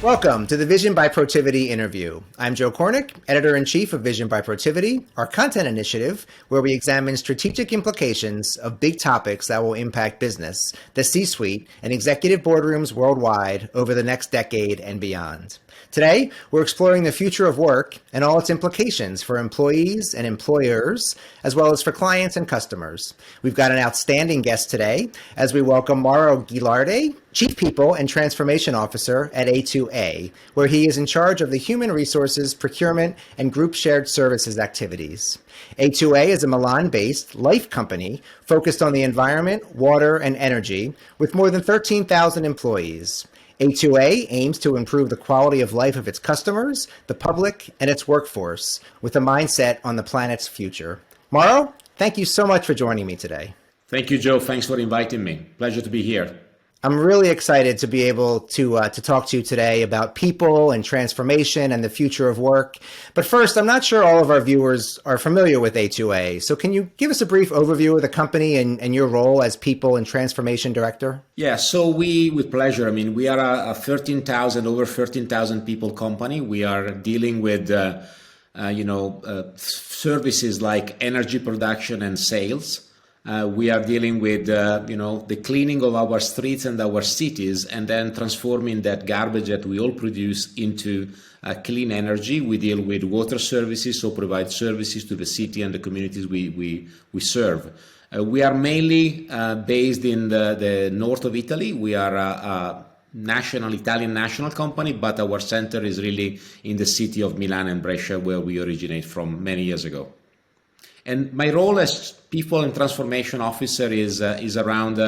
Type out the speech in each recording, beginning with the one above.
Welcome to the Vision by Protiviti interview. I'm Joe Kornick, Editor-in-Chief of Vision by Protiviti, our content initiative where we examine strategic implications of big topics that will impact business, the C-suite, and executive boardrooms worldwide over the next decade and beyond. Today, we're exploring the future of work and all its implications for employees and employers, as well as for clients and customers. We've got an outstanding guest today as we welcome Mauro Ghislaine, Chief People and Transformation Officer at A2A, where he is in charge of the human resources, procurement, and group shared services activities. A2A is a Milan-based life company focused on the environment, water, and energy with more than 13,000 employees. A2A aims to improve the quality of life of its customers, the public, and its workforce with a mindset on the planet's future. Mauro, thank you so much for joining me today. Thank you, Joe. Thanks for inviting me. Pleasure to be here. I'm really excited to be able to talk to you today about people and transformation and the future of work. But first, I'm not sure all of our viewers are familiar with A2A. So can you give us a brief overview of the company and your role as People and Transformation Director? Yeah, so with pleasure. We are a over 13,000 people company. We are dealing with, services like energy production and sales. We are dealing with, the cleaning of our streets and our cities, and then transforming that garbage that we all produce into clean energy. We deal with water services, so provide services to the city and the communities we serve. We are mainly based in the north of Italy. We are a Italian national company, but our center is really in the city of Milan and Brescia, where we originate from many years ago. And my role as People and Transformation Officer is around,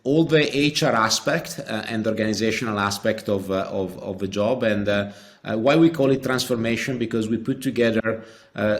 all the HR aspect and organizational aspect of the job. And why we call it transformation, because we put together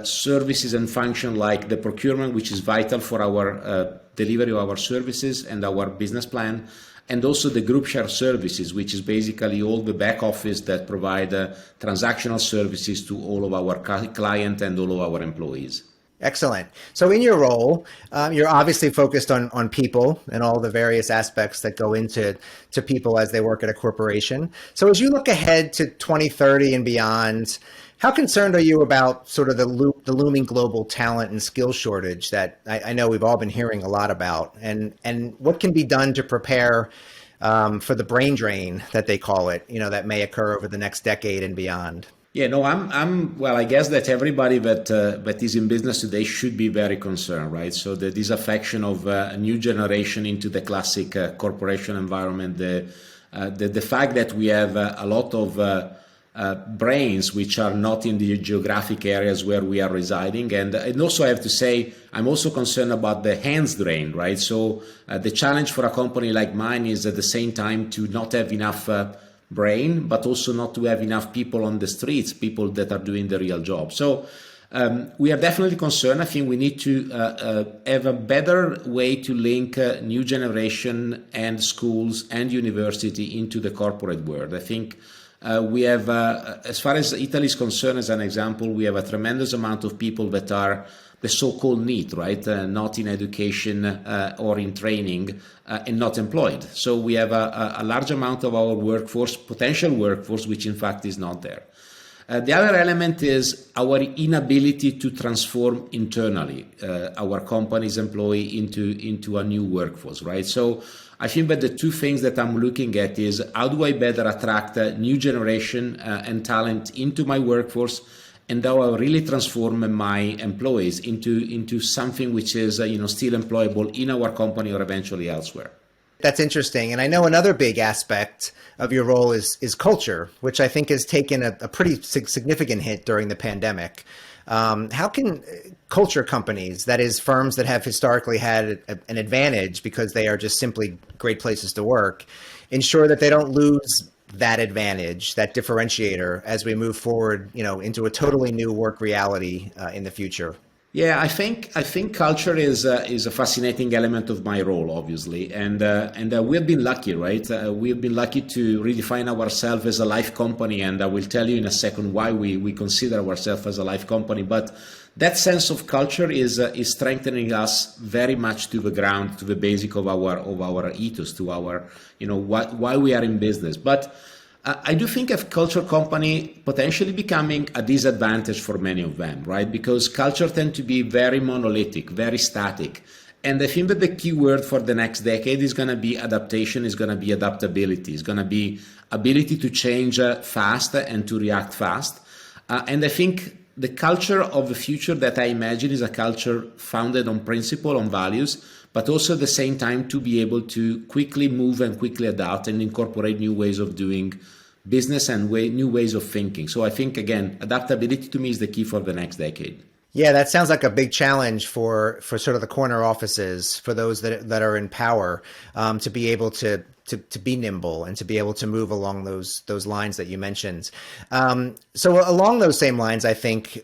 services and function like the procurement, which is vital for our delivery of our services and our business plan, and also the group share services, which is basically all the back office that provide transactional services to all of our client and all of our employees. Excellent. So in your role, you're obviously focused on people and all the various aspects that go into people as they work at a corporation. So as you look ahead to 2030 and beyond, how concerned are you about sort of the looming global talent and skill shortage that I know we've all been hearing a lot about, and what can be done to prepare for the brain drain that they call it, that may occur over the next decade and beyond? Yeah, no, I guess that everybody that is in business today should be very concerned, right? So the disaffection of a new generation into the classic corporation environment, the fact that we have a lot of brains which are not in the geographic areas where we are residing. And also I have to say, I'm also concerned about the hands drain, right? So the challenge for a company like mine is at the same time to not have enough brain, but also not to have enough people on the streets, people that are doing the real job. So we are definitely concerned. I think we need to have a better way to link new generation and schools and university into the corporate world. I think we have, as far as Italy is concerned, as an example, we have a tremendous amount of people that are the so-called NEET, right? Not in education or in training and not employed. So we have a large amount of our workforce, potential workforce, which in fact is not there. The other element is our inability to transform internally our company's employee into a new workforce, right? So I think that the two things that I'm looking at is how do I better attract a new generation and talent into my workforce, and how I really transform my employees into something which is still employable in our company or eventually elsewhere. That's interesting. And I know another big aspect of your role is culture, which I think has taken a pretty significant hit during the pandemic. How can culture companies, that is firms that have historically had an advantage because they are just simply great places to work, ensure that they don't lose that advantage, that differentiator, as we move forward, into a totally new work reality in the future? Yeah, I think culture is a fascinating element of my role, obviously, and we've been lucky, right? We've been lucky to redefine ourselves as a life company, and I will tell you in a second why we consider ourselves as a life company. But that sense of culture is strengthening us very much to the ground, to the basic of our ethos, to our why we are in business. But I do think a culture company potentially becoming a disadvantage for many of them, right? Because culture tend to be very monolithic, very static. And I think that the key word for the next decade is going to be adaptation, is going to be adaptability, is going to be ability to change fast and to react fast. And I think the culture of the future that I imagine is a culture founded on principle, on values, but also at the same time to be able to quickly move and quickly adapt and incorporate new ways of doing business and new ways of thinking. So I think, again, adaptability to me is the key for the next decade. Yeah, that sounds like a big challenge for sort of the corner offices, for those that are in power, to be able to be nimble and to be able to move along those lines that you mentioned. So along those same lines, I think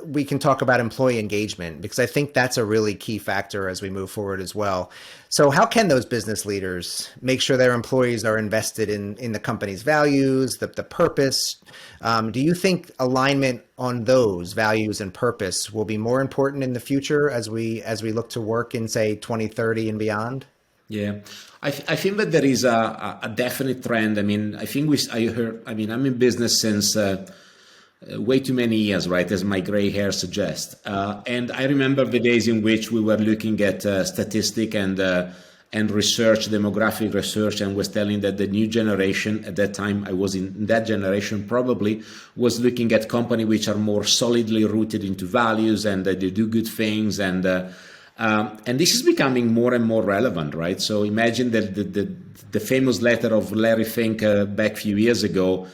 we can talk about employee engagement, because I think that's a really key factor as we move forward as well. So how can those business leaders make sure their employees are invested in the company's values, the purpose? Do you think alignment on those values and purpose will be more important in the future as we look to work in, say, 2030 and beyond? Yeah, I think that there is a definite trend. I mean, I'm in business since way too many years, right, as my gray hair suggests. And I remember the days in which we were looking at statistic and research, demographic research, and was telling that the new generation, at that time I was in that generation probably, was looking at companies which are more solidly rooted into values and that they do good things, and this is becoming more and more relevant, right? So imagine that the famous letter of Larry Fink back a few years ago,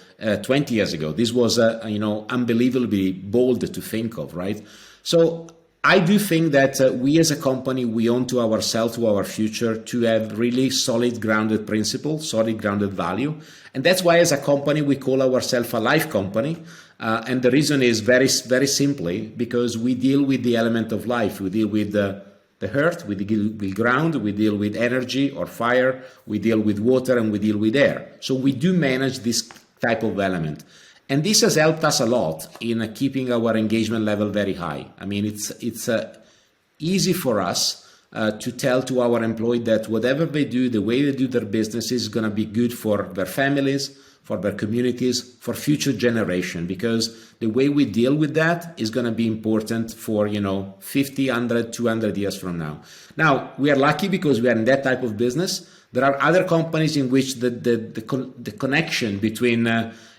20 years ago. This was unbelievably bold to think of, right? So I do think that we as a company, we owe to ourselves, to our future, to have really solid grounded principles, solid grounded value. And that's why as a company, we call ourselves a life company. And the reason is very, very simply because we deal with the element of life. We deal with the earth, we deal with ground, we deal with energy or fire, we deal with water, and we deal with air. So we do manage this type of element. And this has helped us a lot in keeping our engagement level very high. I mean, it's easy for us to tell to our employees that whatever they do, the way they do their business is going to be good for their families, for their communities, for future generation, because the way we deal with that is going to be important for, 50, 100, 200 years from now. Now, we are lucky because we are in that type of business. There are other companies in which the connection between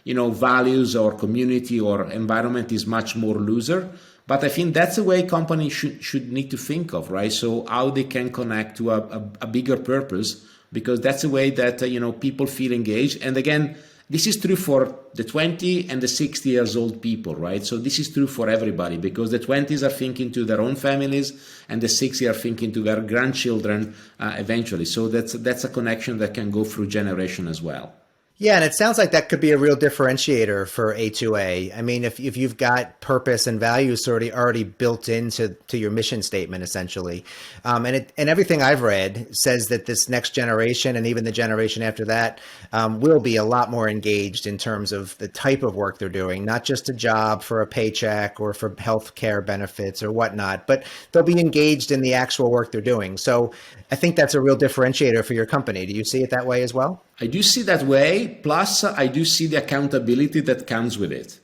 values or community or environment is much more looser. But I think that's the way companies should need to think of, right? So how they can connect to a bigger purpose, because that's the way that people feel engaged. And again, this is true for the 20 and the 60 years old people, right? So this is true for everybody, because the 20s are thinking to their own families and the 60s are thinking to their grandchildren eventually. So that's a connection that can go through generation as well. Yeah, and it sounds like that could be a real differentiator for A2A. I mean, if you've got purpose and values already built into your mission statement, essentially, and everything I've read says that this next generation and even the generation after that will be a lot more engaged in terms of the type of work they're doing, not just a job for a paycheck or for healthcare benefits or whatnot, but they'll be engaged in the actual work they're doing. So I think that's a real differentiator for your company. Do you see it that way as well? I do see that way. Plus, I do see the accountability that comes with it,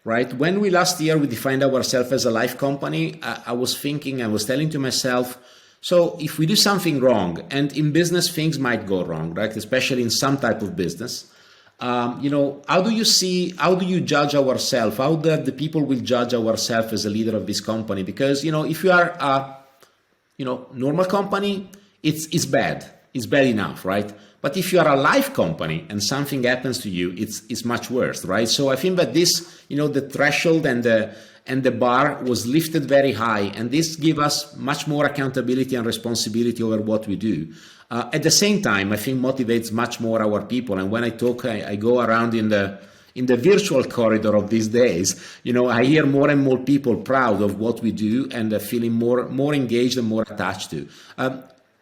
right? When last year we defined ourselves as a life company, I was telling to myself, so if we do something wrong, and in business things might go wrong, right? Especially in some type of business, how do you judge ourselves? How the people will judge ourselves as a leader of this company? Because, if you are a, normal company, it's bad. It's bad enough, right? But if you are a life company and something happens to you, it's much worse, right? So I think that this, the threshold and the bar was lifted very high, and this gives us much more accountability and responsibility over what we do. At the same time, I think motivates much more our people. And when I talk, I go around in the virtual corridor of these days, I hear more and more people proud of what we do and feeling more engaged and more attached to.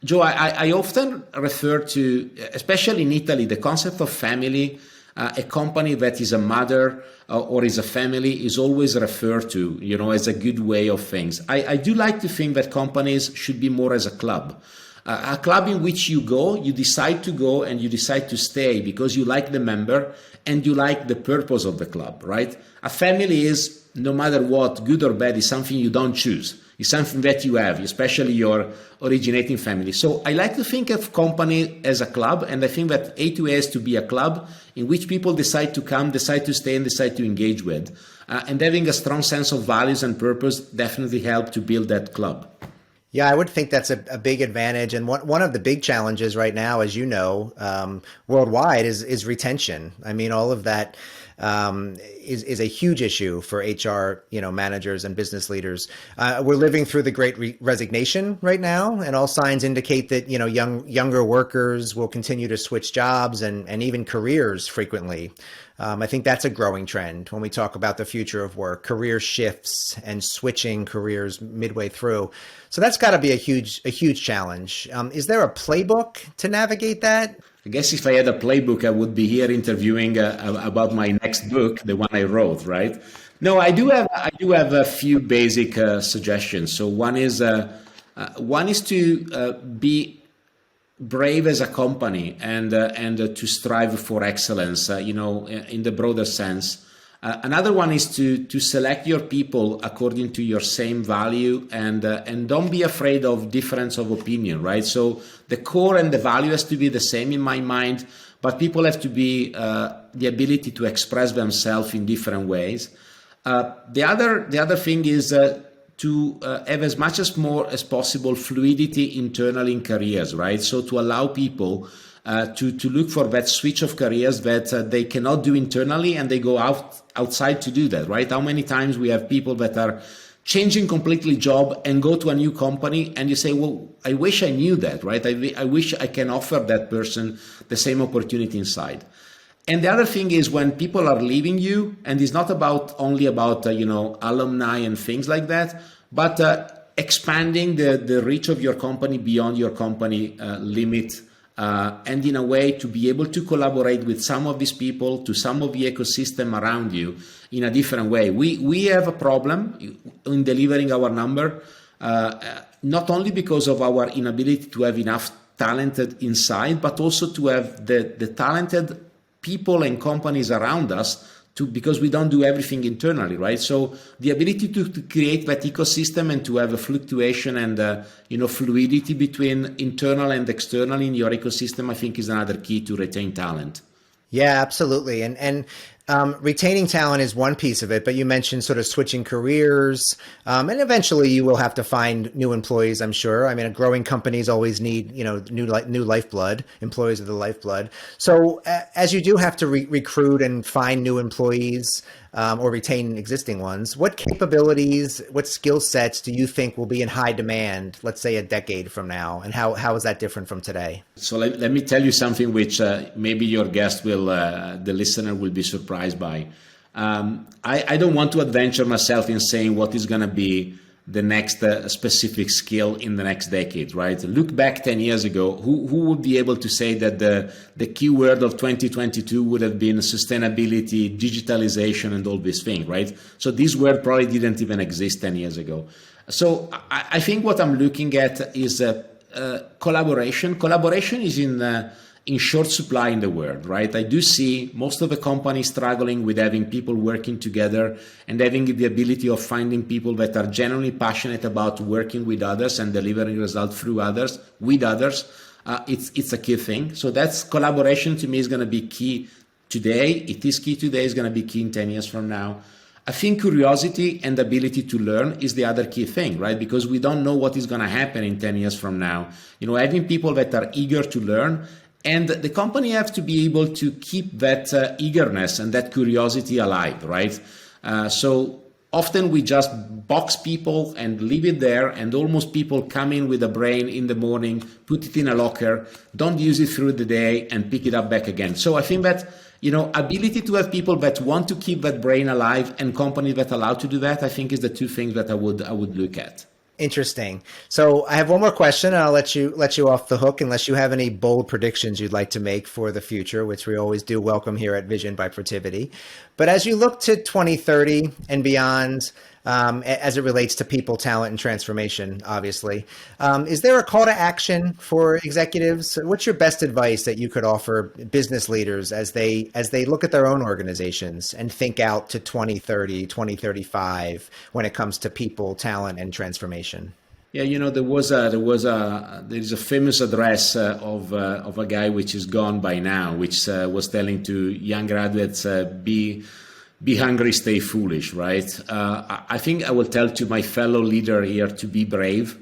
Joe, I often refer to, especially in Italy, the concept of family. A company that is a mother or is a family is always referred to, as a good way of things. I do like to think that companies should be more as a club. A club in which you go, you decide to go and you decide to stay because you like the member and you like the purpose of the club, right? A family is, no matter what, good or bad, is something you don't choose. It's something that you have, especially your originating family. So I like to think of company as a club, and I think that A2A has to be a club in which people decide to come, decide to stay, and decide to engage with. And having a strong sense of values and purpose definitely help to build that club. Yeah, I would think that's a big advantage. And one of the big challenges right now, as you know, worldwide is retention. I mean, all of that is a huge issue for HR, managers and business leaders. We're living through the great resignation right now, and all signs indicate that, younger workers will continue to switch jobs and even careers frequently. I think that's a growing trend when we talk about the future of work, career shifts and switching careers midway through. So that's got to be a huge challenge. Is there a playbook to navigate that? I guess if I had a playbook, I would be here interviewing about my next book, the one I wrote, right? No, I do have a few basic suggestions. So one is to be brave as a company and to strive for excellence, in the broader sense. Another one is to select your people according to your same value and don't be afraid of difference of opinion, right? So the core and the value has to be the same in my mind, but people have to be the ability to express themselves in different ways. The other thing is to have as much as more as possible fluidity internally in careers, right? So to allow people to look for that switch of careers that they cannot do internally and they go outside to do that, right? How many times we have people that are changing completely job and go to a new company and you say, well, I wish I knew that, right? I wish I can offer that person the same opportunity inside. And the other thing is when people are leaving you, and it's not only about alumni and things like that, but expanding the reach of your company beyond your company limit, and in a way to be able to collaborate with some of these people, to some of the ecosystem around you in a different way. We have a problem in delivering our number, not only because of our inability to have enough talented inside, but also to have the talented people and companies around us because we don't do everything internally, right? So the ability to create that ecosystem and to have a fluctuation and fluidity between internal and external in your ecosystem, I think is another key to retain talent. Yeah, absolutely. And retaining talent is one piece of it, but you mentioned sort of switching careers, and eventually you will have to find new employees, I'm sure. I mean, growing companies always need, new lifeblood, employees of the lifeblood. So as you do have to recruit and find new employees, or retain existing ones, what capabilities, what skill sets do you think will be in high demand, let's say a decade from now? And how is that different from today? So let me tell you something which maybe your guest the listener will be surprised by. I don't want to adventure myself in saying what is going to be the next specific skill in the next decade, right? Look back 10 years ago, who would be able to say that the keyword of 2022 would have been sustainability, digitalization, and all these things, right? So this word probably didn't even exist 10 years ago. So I think what I'm looking at is collaboration. Collaboration is in short supply in the world, right? I do see most of the companies struggling with having people working together and having the ability of finding people that are genuinely passionate about working with others and delivering results through others, with others. It's a key thing. So that's collaboration to me is going to be key today. It is key today, is going to be key in 10 years from now. I think curiosity and ability to learn is the other key thing, right? Because we don't know what is going to happen in 10 years from now. Having people that are eager to learn. And the company has to be able to keep that eagerness and that curiosity alive, right? So often we just box people and leave it there, and almost people come in with a brain in the morning, put it in a locker, don't use it through the day, and pick it up back again. So I think that ability to have people that want to keep that brain alive and companies that allow to do that, I think is the two things that I would look at. Interesting. So I have one more question, and I'll let you off the hook unless you have any bold predictions you'd like to make for the future, which we always do welcome here at Vision by Protiviti. But as you look to 2030 and beyond, as it relates to people, talent, and transformation, obviously. Is there a call to action for executives? What's your best advice that you could offer business leaders as they look at their own organizations and think out to 2030, 2035 when it comes to people, talent, and transformation? Yeah, there is a famous address of a guy which is gone by now, which was telling to young graduates, be hungry, stay foolish, right? I think I will tell to my fellow leader here to be brave,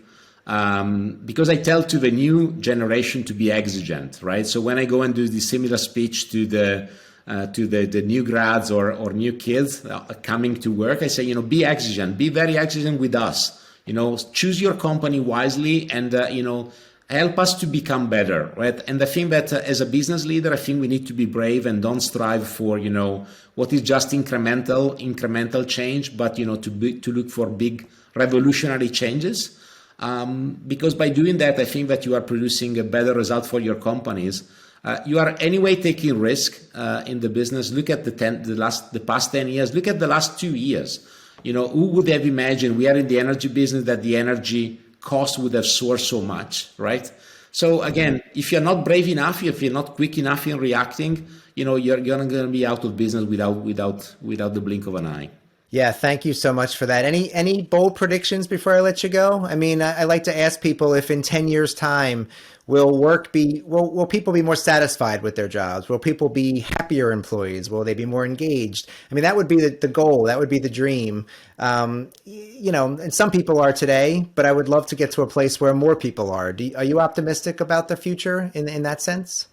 because I tell to the new generation to be exigent, right? So when I go and do the similar speech to the new grads or new kids coming to work, I say, be exigent, be very exigent with us. Choose your company wisely and, help us to become better, right? And I think that as a business leader, I think we need to be brave and don't strive for, what is just incremental change, but, to look for big revolutionary changes. Because by doing that, I think that you are producing a better result for your companies. You are anyway taking risk in the business. Look at the past 10 years. Look at the last 2 years. Who would have imagined we are in the energy business that the energy cost would have soared so much, right? So again, if you're not brave enough, if you're not quick enough in reacting, you're going to be out of business without the blink of an eye. Yeah, thank you so much for that. Any bold predictions before I let you go? I mean, I like to ask people if in 10 years' time, will people be more satisfied with their jobs? Will people be happier employees? Will they be more engaged? I mean, that would be the goal. That would be the dream. And some people are today, but I would love to get to a place where more people are. Are you optimistic about the future in that sense?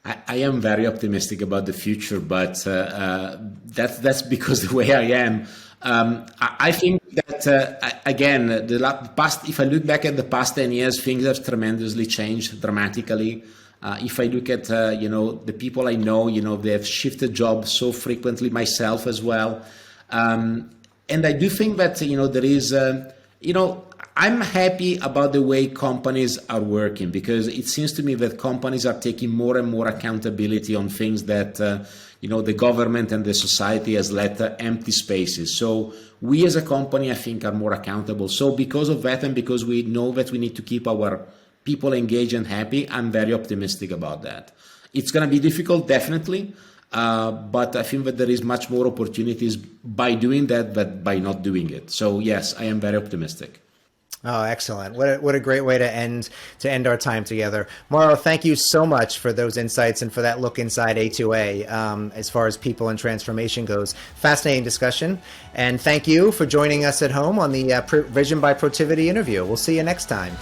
I am very optimistic about the future, but that's because the way I am. I think that again, if I look back at the past 10 years, things have tremendously changed dramatically. If I look at the people I know, they have shifted jobs so frequently. Myself as well, and I do think that there is I'm happy about the way companies are working, because it seems to me that companies are taking more and more accountability on things that the government and the society has let empty spaces. So we as a company, I think, are more accountable. So because of that, and because we know that we need to keep our people engaged and happy, I'm very optimistic about that. It's going to be difficult, definitely. But I think that there is much more opportunities by doing that than by not doing it. So yes, I am very optimistic. Oh, excellent. What a great way to end our time together. Mauro, thank you so much for those insights and for that look inside A2A as far as people and transformation goes. Fascinating discussion. And thank you for joining us at home on the Vision by Protiviti interview. We'll see you next time.